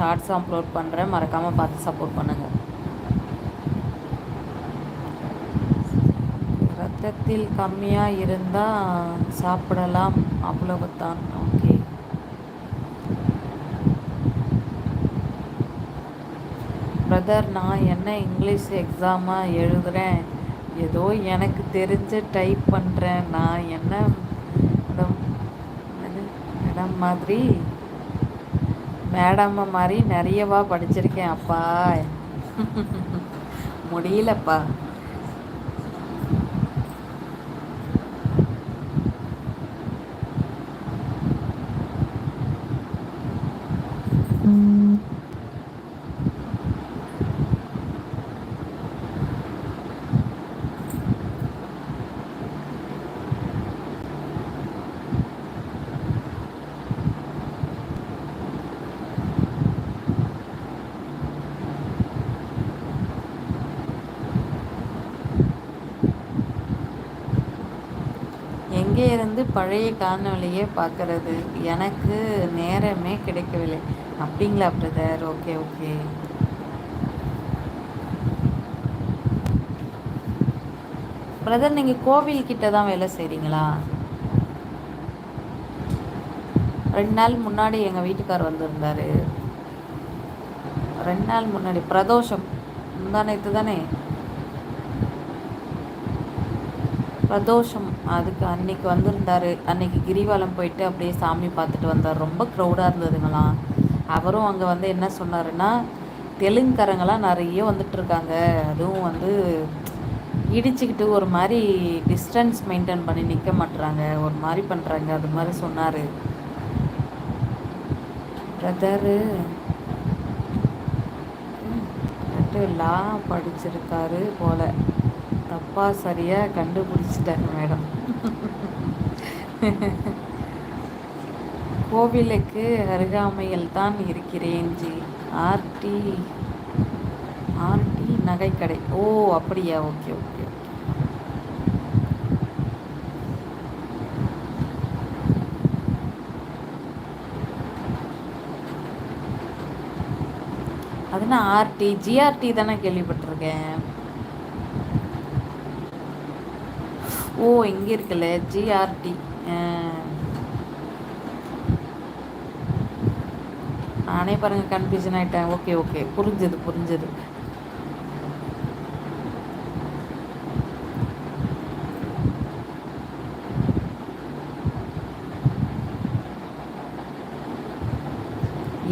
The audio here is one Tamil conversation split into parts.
ஷார்ட்ஸ் அப்லோட் பண்ணுறேன், மறக்காமல் பார்த்து சப்போர்ட் பண்ணுங்கள். ரத்தத்தில் கம்மியாக இருந்தால் சாப்பிடலாம், அவ்வளவுதான். ஓகே பிரதர், நான் என்ன இங்கிலீஷ் எக்ஸாமாக எழுதுகிறேன், ஏதோ எனக்கு தெரிஞ்சு டைப் பண்ணுறேன். நான் என்ன மேடம், மேடம் மாதிரி மேடம் மாதிரி நிறையவா படிச்சிருக்கேன் அப்பா. முடியலப்பா. எங்கே இருந்து பழைய காணொலியை பார்க்கறது? எனக்கு நேரமே கிடைக்கவில்லை. அப்படிங்களா பிரதர்? Okay okay. பிரதர், நீங்கள் கோவில்கிட்ட தான் வேலை செய்கிறீங்களா? 2 நாள் முன்னாடி எங்கள் வீட்டுக்கார் வந்திருந்தார். 2 நாள் முன்னாடி பிரதோஷம் முந்தானத்து தானே, பிரதோஷம். அதுக்கு அன்னைக்கு வந்திருந்தார். அன்னைக்கு கிரிவலம் போயிட்டு அப்படியே சாமி பார்த்துட்டு வந்தார். ரொம்ப க்ரௌடாக இருந்ததுங்களாம். அவரும் அங்கே வந்து என்ன சொன்னாருன்னா, தெலுங்குக்காரங்களாம் நிறைய வந்துட்டுருக்காங்க, அதுவும் வந்து இடிச்சுக்கிட்டு ஒரு மாதிரி டிஸ்டன்ஸ் மெயின்டைன் பண்ணி நிற்க மாட்டுறாங்க, ஒரு மாதிரி பண்ணுறாங்க, அது மாதிரி சொன்னார். பிரதரு லா படிச்சிருக்காரு போல், தப்பாக சரியாக கண்டுபிடிச்சிட்டாங்க மேடம். கோவிலுக்கு அருகாமையில் தான் இருக்கிறேன் ஜி. ஆர்டி ஆர்டி நகைக்கடை. ஓ அப்படியா, ஓகே ஓகே. அதுனா ஆர்டி ஜிஆர்டி தானே கேள்விப்பட்டிருக்கேன். ஓ இங்கே இருக்குல்ல ஜிஆர்டி. நானே பாருங்க கன்ஃபியூஷன் ஆகிட்டேன். ஓகே ஓகே, புரிஞ்சது புரிஞ்சது.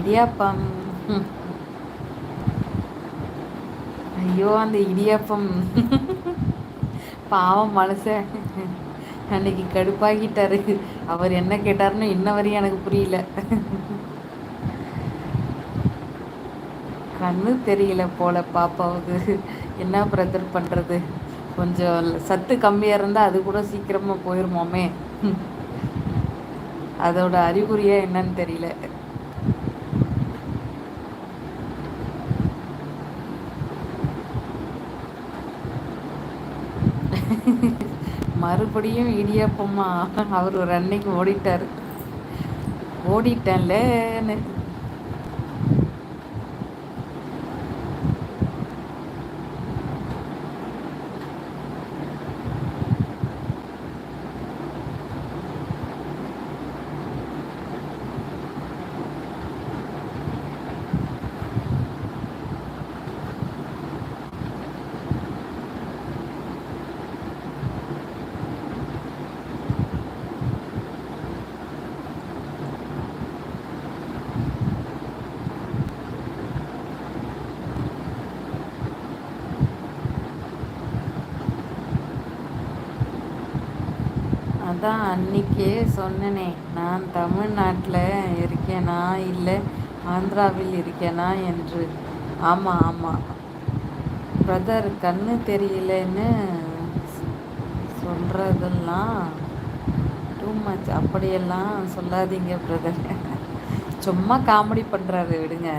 இடியாப்பம். ஐயோ அந்த இடியாப்பம், பாவம் மனுஷன் அன்னைக்கு கடுப்பாகிட்டாரு. அவர் என்ன கேட்டாருன்னு இன்ன வரையும் எனக்கு புரியல. கண்ணு தெரியல போல பாப்பாவுக்கு. என்ன பிரதர் பண்ணுறது, கொஞ்சம் சத்து கம்மியாக இருந்தால் அது கூட சீக்கிரமாக போயிருமோமே. அதோட அறிகுறியாக என்னன்னு தெரியல. மறுபடியும் இடியாப்பம்மா, அவர் ஒரு அன்னைக்கு ஓடிட்டார். ஓடிட்டேன்லன்னு. அதான் அன்னைக்கே சொன்னனே, நான் தமிழ்நாட்டில் இருக்கேனா இல்லை ஆந்திராவில் இருக்கேனா என்று. ஆமாம் ஆமாம் பிரதர், கண்ணு தெரியலன்னு சொல்கிறதெல்லாம் டூ மச். அப்படியெல்லாம் சொல்லாதீங்க பிரதர். சும்மா காமெடி பண்ணுறாரு, விடுங்க.